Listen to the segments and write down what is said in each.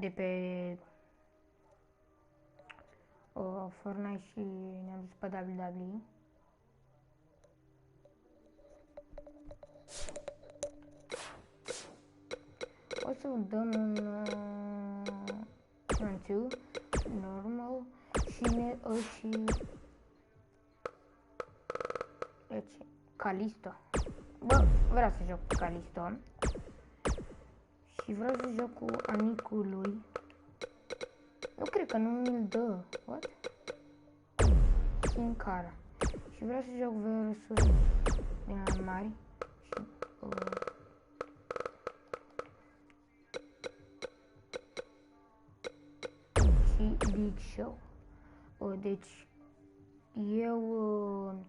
de pe Fortnite și ne-am dus pe WWE. O să dăm un 2 normal și deci Calisto. Bă, vreau să joc cu Calisto și vreau să joc cu amicul lui. Eu cred că nu mi-l dă. What? Sin cara. Și vreau să joc versus din mari și Big Show. Deci eu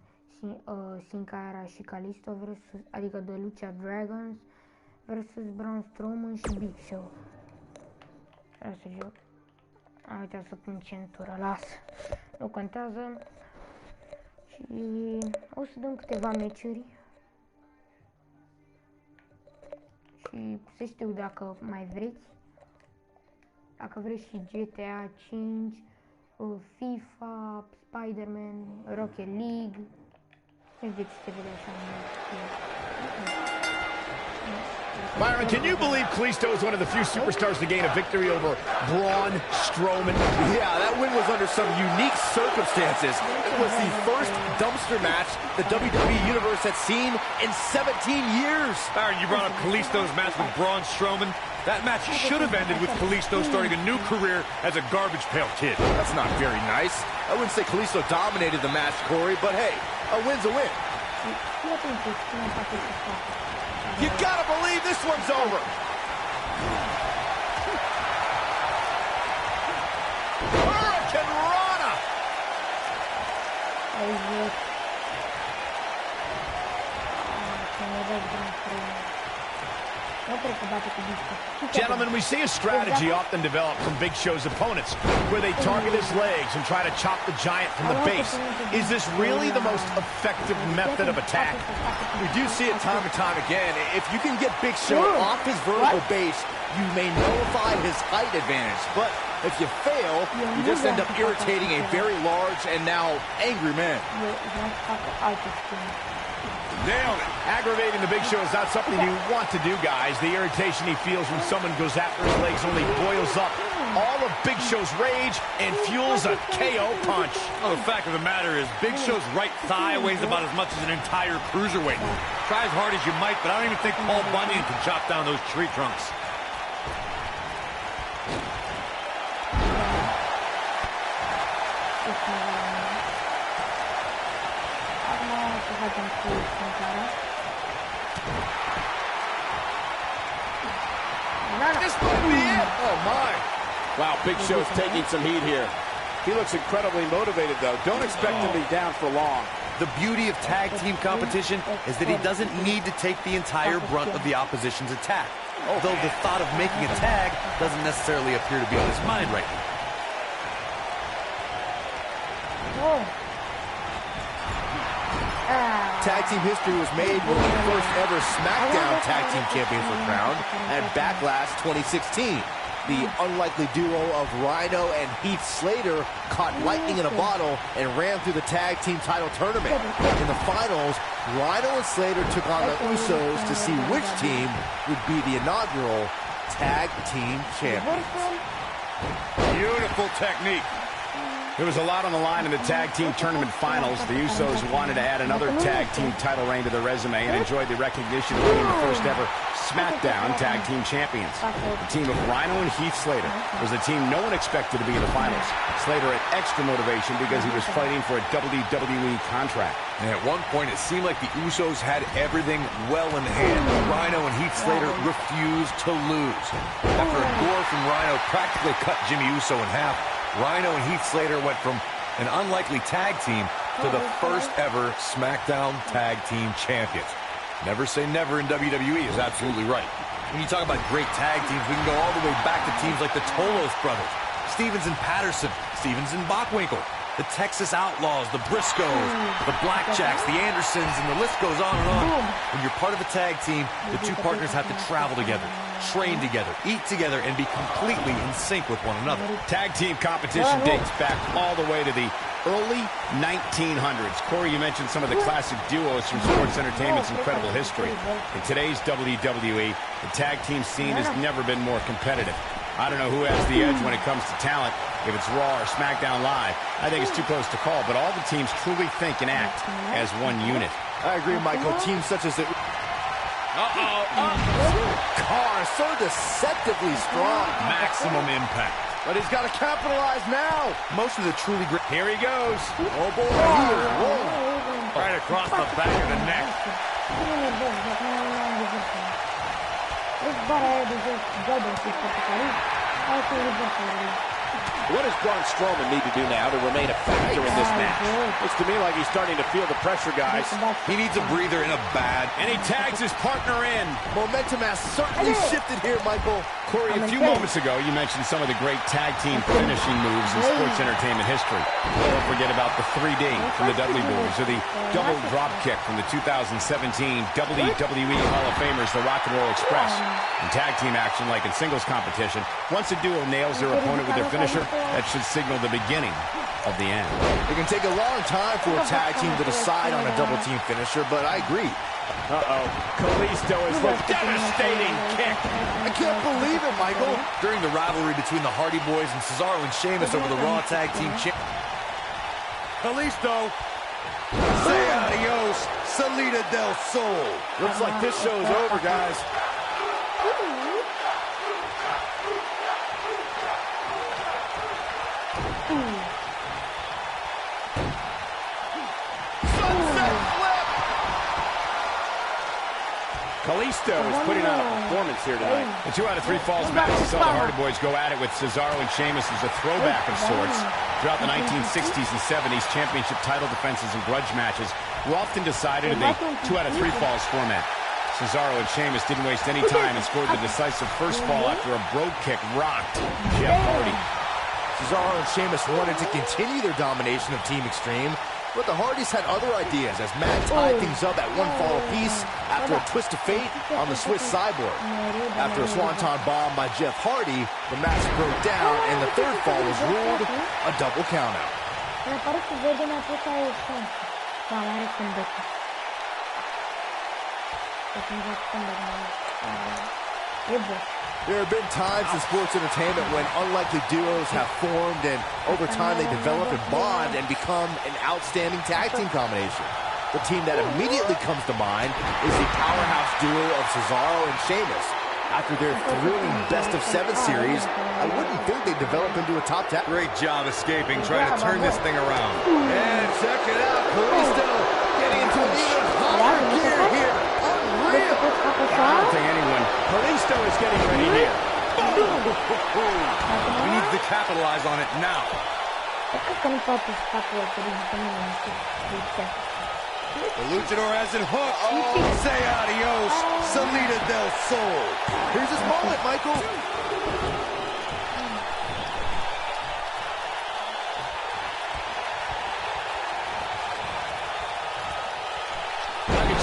Sin Cara și Calisto versus, adică de Lucha Dragons versus Braun Strowman și Big Show. Vreau să joc. Am uitat să pun centură, las. Nu contează. Și o să dăm câteva meciuri. Și să știu dacă mai vreți. Dacă vreți și GTA 5, FIFA, Spider-Man, Rocket League. Nu știu ce se vede așa mult. Byron, can you believe Kalisto is one of the few superstars to gain a victory over Braun Strowman? Yeah, that win was under some unique circumstances. It was the first dumpster match the WWE Universe had seen in 17 years. Byron, you brought up Kalisto's match with Braun Strowman. That match should have ended with Kalisto starting a new career as a garbage pail kid. That's not very nice. I wouldn't say Kalisto dominated the match, Corey, but hey, a win's a win. You gotta believe this one's over. Hurricane Rana. Gentlemen, we see a strategy often develop from Big Show's opponents, where they target his legs and try to chop the giant from the base. Is this really the most effective method of attack? We do see it time and time again. If you can get Big Show off his vertical base, you may nullify his height advantage. But if you fail, you just end up irritating a very large and now angry man. Nailed it. Aggravating the Big Show is not something you want to do, guys. The irritation he feels when someone goes after his legs only boils up all of Big Show's rage and fuels a KO punch. Well, the fact of the matter is, Big Show's right thigh weighs about as much as an entire cruiserweight. Try as hard as you might, but I don't even think Paul Bunyan can chop down those tree trunks. This might be it. Oh, my. Wow, Big Show's taking some heat here. He looks incredibly motivated, though. Don't expect him to be down for long. The beauty of tag team competition is that he doesn't need to take the entire brunt of the opposition's attack. Although the thought of making a tag doesn't necessarily appear to be on his mind right now. Tag team history was made when the first ever SmackDown Tag Team Champions were crowned at Backlash 2016. The unlikely duo of Rhino and Heath Slater caught lightning in a bottle and ran through the tag team title tournament. In the finals, Rhino and Slater took on the Usos to see which team would be the inaugural Tag Team Champions. Beautiful technique. There was a lot on the line in the tag team tournament finals. The Usos wanted to add another tag team title reign to their resume and enjoyed the recognition of being the first ever SmackDown Tag Team Champions. The team of Rhino and Heath Slater was the team no one expected to be in the finals. Slater had extra motivation because he was fighting for a WWE contract. And at one point, it seemed like the Usos had everything well in hand. Rhino and Heath Slater refused to lose. After a gore from Rhino practically cut Jimmy Uso in half, Rhino and Heath Slater went from an unlikely tag team to the first ever SmackDown Tag Team Champions. Never say never in WWE is absolutely right. When you talk about great tag teams, we can go all the way back to teams like the Tolos brothers, Stevens and Patterson, Stevens and Bockwinkel, The Texas Outlaws, the Briscoes, the Blackjacks, the Andersons, and the list goes on and on. When you're part of a tag team, the two partners have to travel together, train together, eat together, and be completely in sync with one another. Tag team competition dates back all the way to the early 1900s. Corey, you mentioned some of the classic duos from sports entertainment's incredible history. In today's WWE, the tag team scene has never been more competitive. I don't know who has the edge when it comes to talent, if it's Raw or SmackDown Live. I think it's too close to call, but all the teams truly think and act as one unit. I agree, Michael. Teams such as the... Car so deceptively strong. Maximum impact. But he's got to capitalize now. Most of the truly great... Here he goes. Oh, boy, he is rolling. Right across the back of the neck. What does Braun Strowman need to do now to remain a factor in this match? Looks to me like he's starting to feel the pressure, guys. He needs a breather in a bad... And he tags his partner in. Momentum has certainly shifted here, Michael. Corey, a few moments ago, you mentioned some of the great tag team finishing moves in sports entertainment history. Don't forget about the 3D from the Dudley Boys, or the double drop kick from the 2017 WWE Hall of Famers, the Rock and Roll Express. In tag team action, like in singles competition, once a duo nails their opponent with their finisher, that should signal the beginning of the end. It can take a long time for a tag team to decide on a double team finisher, but I agree. Kalisto is a devastating kick. I can't believe it, Michael. During the rivalry between the Hardy Boys and Cesaro and Sheamus over the Raw Tag Team Kalisto. Say adios, Salida del Sol. Looks like this show is over, guys. Kalisto is putting on a performance here tonight. The 2 out of 3 falls match saw the Hardy Boys go at it with Cesaro and Sheamus as a throwback of sorts. Throughout the 1960s and 70s, championship title defenses and grudge matches were often decided in the 2 out of 3 falls format. Cesaro and Sheamus didn't waste any time and scored the decisive first fall after a brogue kick rocked Jeff Hardy. Cesaro and Sheamus wanted to continue their domination of Team Extreme, but the Hardys had other ideas as Matt tied things up at one fall apiece after a twist of fate on the Swiss Cyborg. After a swanton bomb by Jeff Hardy, the match broke down and the third fall was ruled a double countout. There have been times in sports entertainment when unlikely duos have formed and over time they develop and bond and become an outstanding tag team combination. The team that immediately comes to mind is the powerhouse duo of Cesaro and Sheamus. After their thrilling best-of-7 series, I wouldn't think they'd develop into a top tag. Great job escaping, trying to turn this thing around. And check it out, Kalisto getting into an even higher gear here. Unreal! I don't think anyone. Kalisto is getting ready here. We need to capitalize on it now. The luchador has it hooked. Say adios, Salida del Sol. Here's his moment, Michael.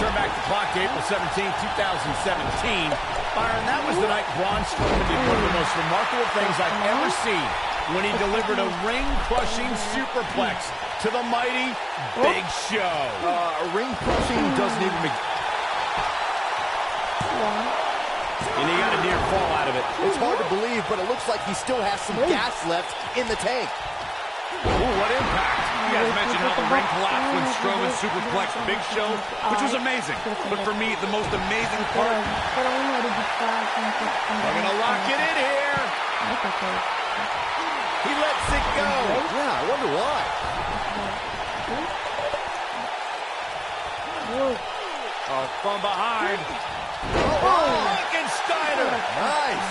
Turn back the clock to April 17, 2017. Byron, that was the night Braun Strowman did one of the most remarkable things I've ever seen when he delivered a ring-crushing superplex to the mighty Big Show. A ring-crushing doesn't even make... And he got a near fall out of it. It's hard to believe, but it looks like he still has some gas left in the tank. Ooh, what impact. You guys mentioned how the ring collapsed when Strowman superplexed Big Show, which was amazing. But for me, the most amazing part... They're going to lock it in here. He lets it go. Yeah, I wonder why. From behind. Frankensteiner. Nice.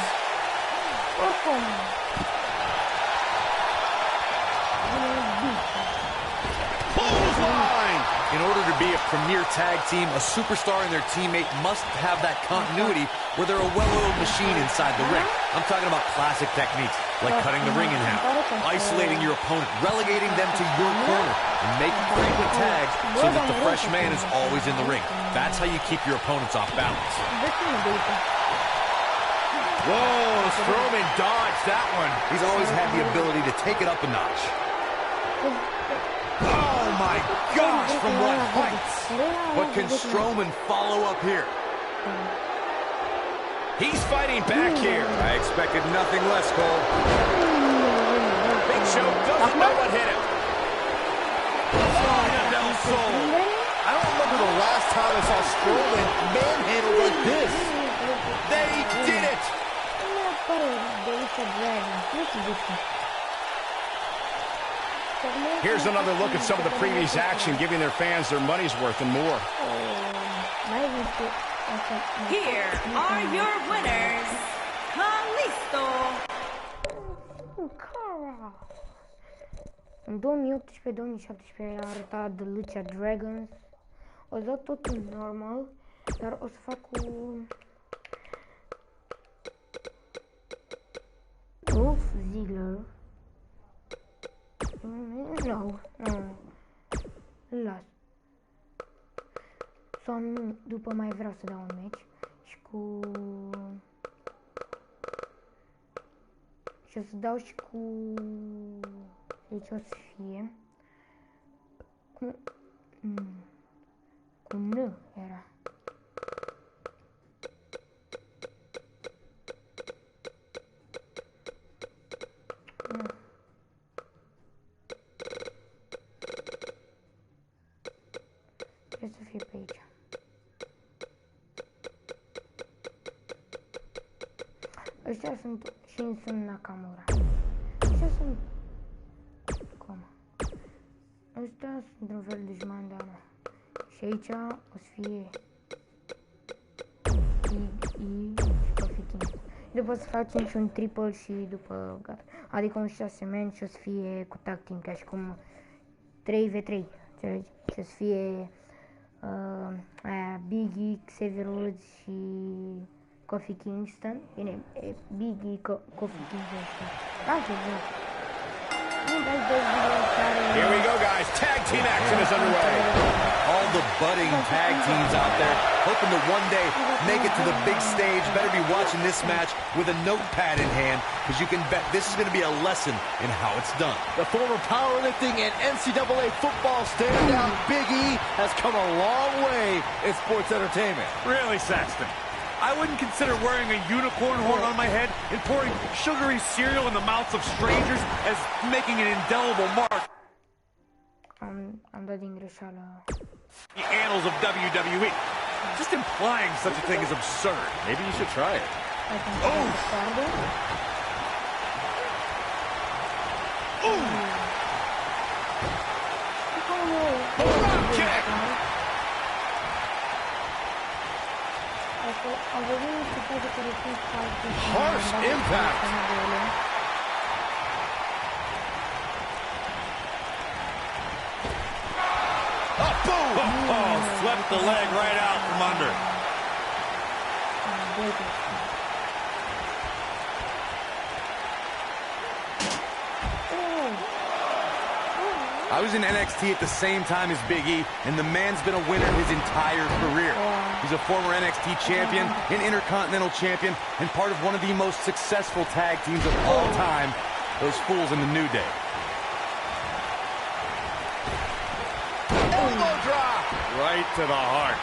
Clothesline. In order to be a premier tag team, a superstar and their teammate must have that continuity where they're a well-oiled machine inside the ring. I'm talking about classic techniques, like cutting the ring in half, isolating your opponent, relegating them to your corner, and making frequent tags so that the fresh man is always in the ring. That's how you keep your opponents off balance. Whoa, Strowman dodged that one. He's always had the ability to take it up a notch. Oh my gosh, from what heights? But can Strowman follow up here? He's fighting back here. I expected nothing less, Cole. Big Show doesn't know what hit him. I don't remember the last time I saw Strowman manhandled like this. They did it. Here's another look at some of the previous action, giving their fans their money's worth and more. Here are your winners, Kalisto. În 2018-2017 a arătat The Lucha Dragons. O să dau totul normal, dar o să fac cu Wolf Ziggler. Nu, las. Sau nu, după mai vreau să dau un match și cu... Și o să dau și cu... Deci o să fie... Cu N era. Trebuie să fie pe aici. Ăștia sunt și sunt Nakamura. Ăștia sunt... Cum? Ăștia sunt un fel de dușman de ana. Și aici o să fie... I și Kofi King. După să facem și un triple și după gata. Adică un 6 man și o să fie cu tag team, ca și cum 3v3. Înțelegi? Și o să fie... aia Biggie, Xavier Woods și Kofi Kingston. Bine, Biggie, Kofi Kingston. Here we go, guys. Tag team action is underway. All the budding tag teams out there hoping to one day make it to the big stage. Better be watching this match with a notepad in hand, because you can bet this is going to be a lesson in how it's done. The former powerlifting and NCAA football standout Big E has come a long way in sports entertainment. Really, Saxton? I wouldn't consider wearing a unicorn horn on my head and pouring sugary cereal in the mouths of strangers as making an indelible mark. Am dat din greșeală. The annals of WWE. Just implying such a thing is absurd. Maybe you should try it. Oh! Kick! Harsh impact. Oh, swept the leg right out from under. I was in NXT at the same time as Big E, and the man's been a winner his entire career. He's a former NXT champion, an Intercontinental champion, and part of one of the most successful tag teams of all time, those fools in the New Day. Elbow drop. Right to the heart.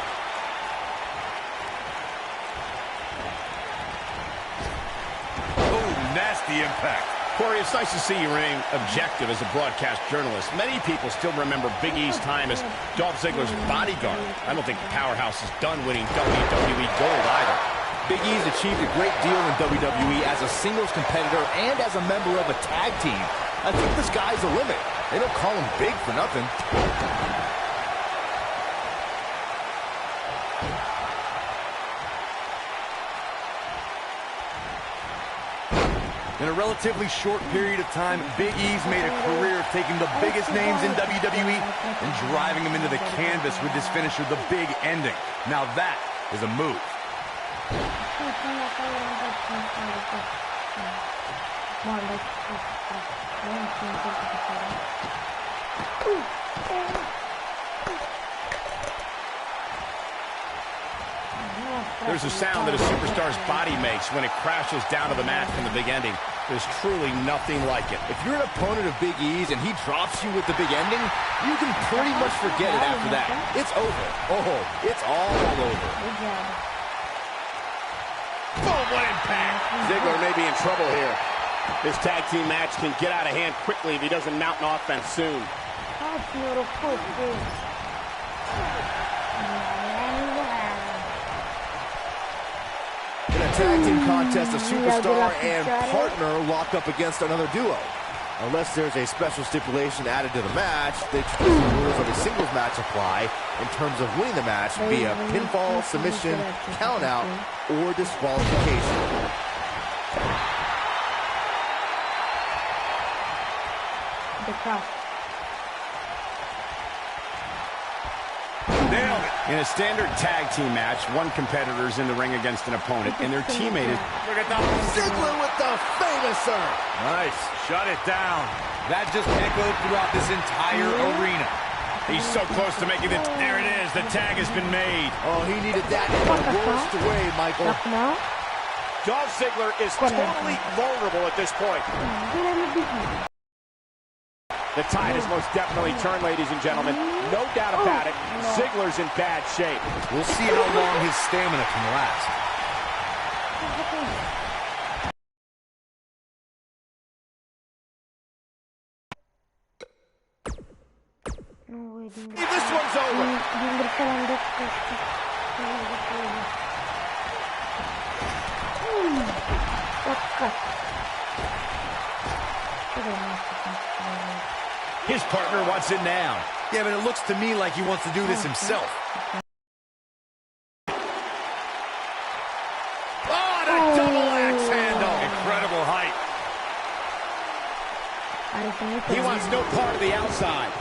Oh, nasty impact. Corey, it's nice to see you remain objective as a broadcast journalist. Many people still remember Big E's time as Dolph Ziggler's bodyguard. I don't think the powerhouse is done winning WWE gold either. Big E's achieved a great deal in WWE as a singles competitor and as a member of a tag team. I think the sky's the limit. They don't call him big for nothing. In a relatively short period of time, Big E's made a career of taking the biggest names in WWE and driving them into the canvas with this finisher, the big ending. Now that is a move. More like There's a sound that a superstar's body makes when it crashes down to the mat from the big ending. There's truly nothing like it. If you're an opponent of Big E's and he drops you with the big ending, you can pretty much forget it after that. It's over. Oh, it's all over. Good job. Boom, what impact. Ziggler may be in trouble here. This tag team match can get out of hand quickly if he doesn't mount an offense soon. In a tag team contest, a superstar and partner lock up against another duo. Unless there's a special stipulation added to the match, the traditional rules of a singles match apply in terms of winning the match via pinfall, submission, countout, or disqualification. The cross. Nailed it. In a standard tag team match, one competitor's in the ring against an opponent, and their teammate is... Look at that. Ziggler with the famouser. Nice. Shut it down. That just echoed throughout this entire arena. He's so close to making it. There it is. The tag has been made. Oh, he needed that in the worst way, Michael. Dolph Ziggler is totally vulnerable at this point. The tide has most definitely turned, ladies and gentlemen. No doubt about it. Ziggler's in bad shape. We'll see how long his stamina can last. This one's over. His partner wants it now. Yeah, but it looks to me like he wants to do this himself. Oh, and a double axe handle. Incredible height. He wants no part of the outside.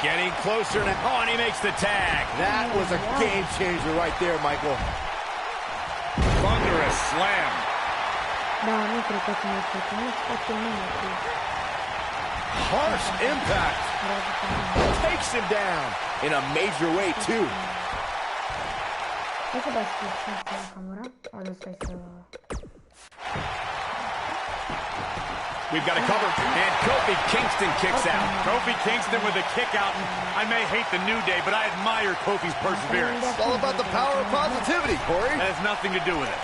Getting closer now. Oh, and he makes the tag. That was a game changer right there, Michael. Thunderous slam. Harsh impact. Takes him down in a major way, too. We've got a cover. And Kofi Kingston kicks out. Kofi Kingston with a kick out. I may hate the New Day, but I admire Kofi's perseverance. It's all about the power of positivity, Corey. That has nothing to do with it.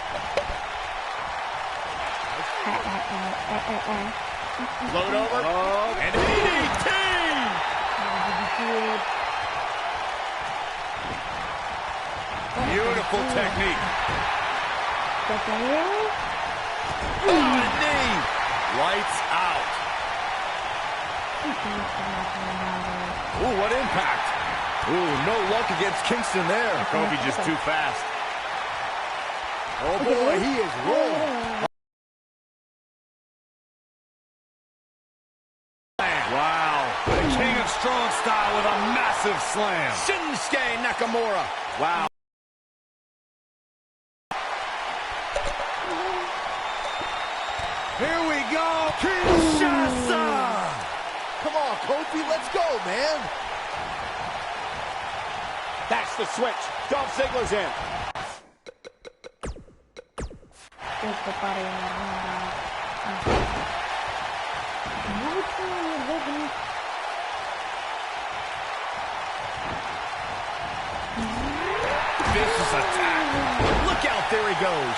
Float over. And DDT! Beautiful technique. Oh, knee. Lights out. Ooh, what impact. Ooh, no luck against Kingston there. Kofi just too fast. Oh, boy, he is rolling. Wow. The king of strong style with a massive slam. Shinsuke Nakamura. Wow. Here we go. Kinshasa. Come on, Kofi, let's go, man. That's the switch. Dolph Ziggler's in. Vicious attack. Look out, there he goes.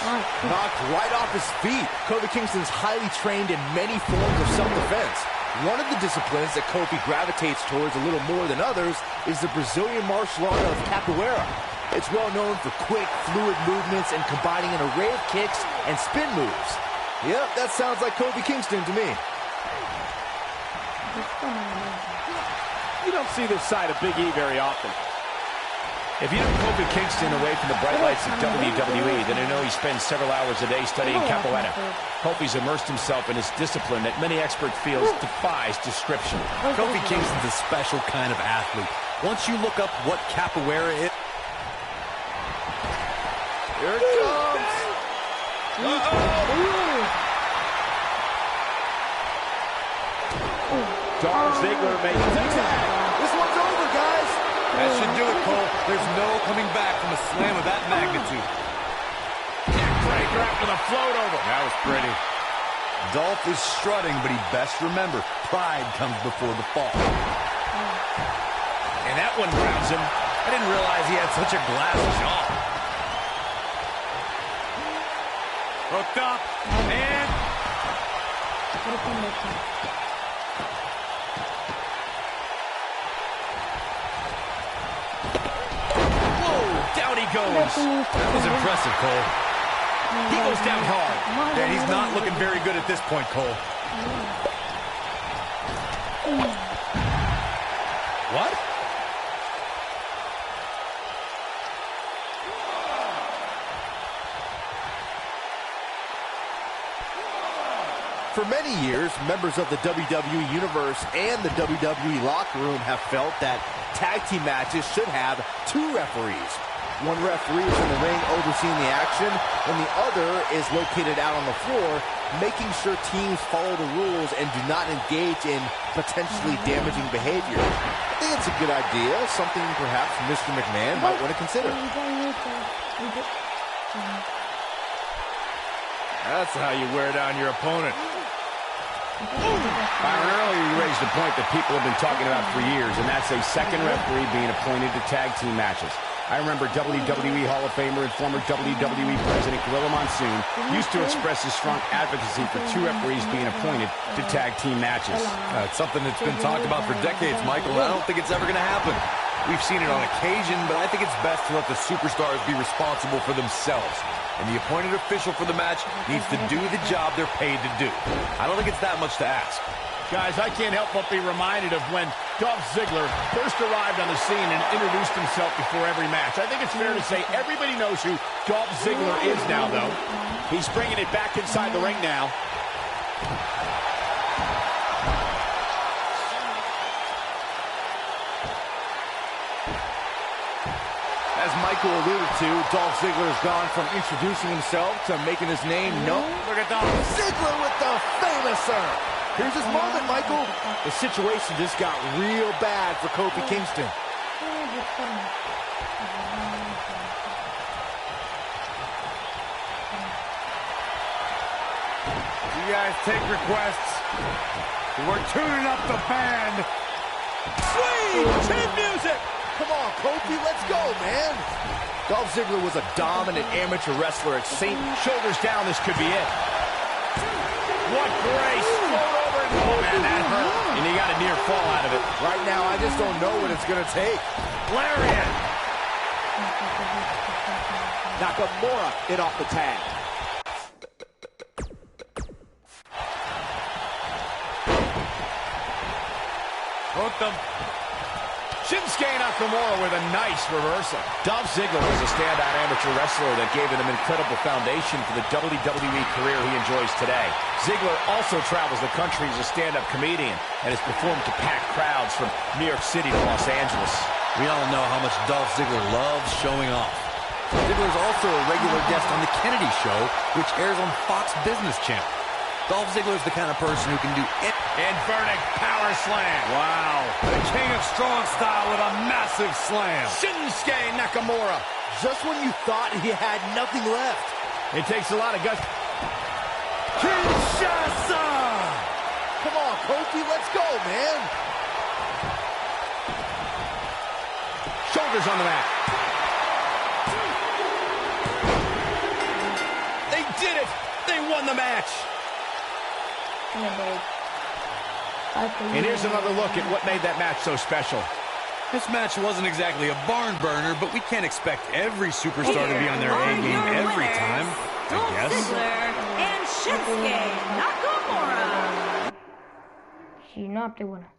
Knocked right off his feet. Kofi Kingston's highly trained in many forms of self-defense. One of the disciplines that Kofi gravitates towards a little more than others is the Brazilian martial art of capoeira. It's well known for quick, fluid movements and combining an array of kicks and spin moves. Yep, that sounds like Kofi Kingston to me. You don't see this side of Big E very often. If you know Kofi Kingston away from the bright lights of WWE, then you know he spends several hours a day studying capoeira. Kofi's immersed himself in his discipline that many experts feel defies description. Kofi Kingston's a special kind of athlete. Once you look up what capoeira is... Here it comes. Dolph Ziggler making the tag. This one's over, guys. That should do it, Cole. There's no coming back from a slam of that magnitude. Breaker after the float over. That was pretty. Dolph is strutting, but he best remember, pride comes before the fall. And that one grabs him. I didn't realize he had such a glass jaw. Hooked up. And whoa, down he goes. That was impressive, Cole. He goes down hard. And he's not looking very good at this point, Cole. What? For many years, members of the WWE Universe and the WWE locker room have felt that tag team matches should have two referees. One referee is in the ring overseeing the action, and the other is located out on the floor, making sure teams follow the rules and do not engage in potentially damaging behavior. I think it's a good idea, something perhaps Mr. McMahon might want to consider. that's how you wear down your opponent. Byron, earlier you raised a point that people have been talking about for years, and that's a second referee being appointed to tag team matches. I remember WWE Hall of Famer and former WWE President Gorilla Monsoon used to express his strong advocacy for two referees being appointed to tag team matches. It's something that's been talked about for decades, Michael, and I don't think it's ever going to happen. We've seen it on occasion, but I think it's best to let the superstars be responsible for themselves. And the appointed official for the match needs to do the job they're paid to do. I don't think it's that much to ask. Guys, I can't help but be reminded of when Dolph Ziggler first arrived on the scene and introduced himself before every match. I think it's fair to say everybody knows who Dolph Ziggler is now, though. He's bringing it back inside the ring now. As Michael alluded to, Dolph Ziggler has gone from introducing himself to making his name known. Look at Dolph Ziggler with the famouser. Here's his moment, Michael. The situation just got real bad for Kofi Kingston. You guys take requests. We're tuning up the band. Sweet chin music. Come on, Kofi, let's go, man. Dolph Ziggler was a dominant amateur wrestler at St. Shoulders down, this could be it. What grace. Oh, man, that hurt. And he got a near fall out of it. Right now, I just don't know what it's going to take. Lariat. Nakamura hit off the tag. Hooked him. Shinsuke Nakamura with a nice reversal. Dolph Ziggler was a standout amateur wrestler that gave him an incredible foundation for the WWE career he enjoys today. Ziggler also travels the country as a stand-up comedian and has performed to packed crowds from New York City to Los Angeles. We all know how much Dolph Ziggler loves showing off. Ziggler is also a regular guest on The Kennedy Show, which airs on Fox Business Channel. Dolph Ziggler is the kind of person who can do it. Inverted power slam. Wow. The king of strong style with a massive slam. Shinsuke Nakamura. Just when you thought he had nothing left. It takes a lot of guts. Kinshasa! Come on, Kofi, let's go, man. Shoulders on the mat. They did it. They won the match. And here's another look at what made that match so special. This match wasn't exactly a barn burner, but we can't expect every superstar to be on their A game every time, I guess. Ziggler and Shinsuke Nakamura. She not the winner.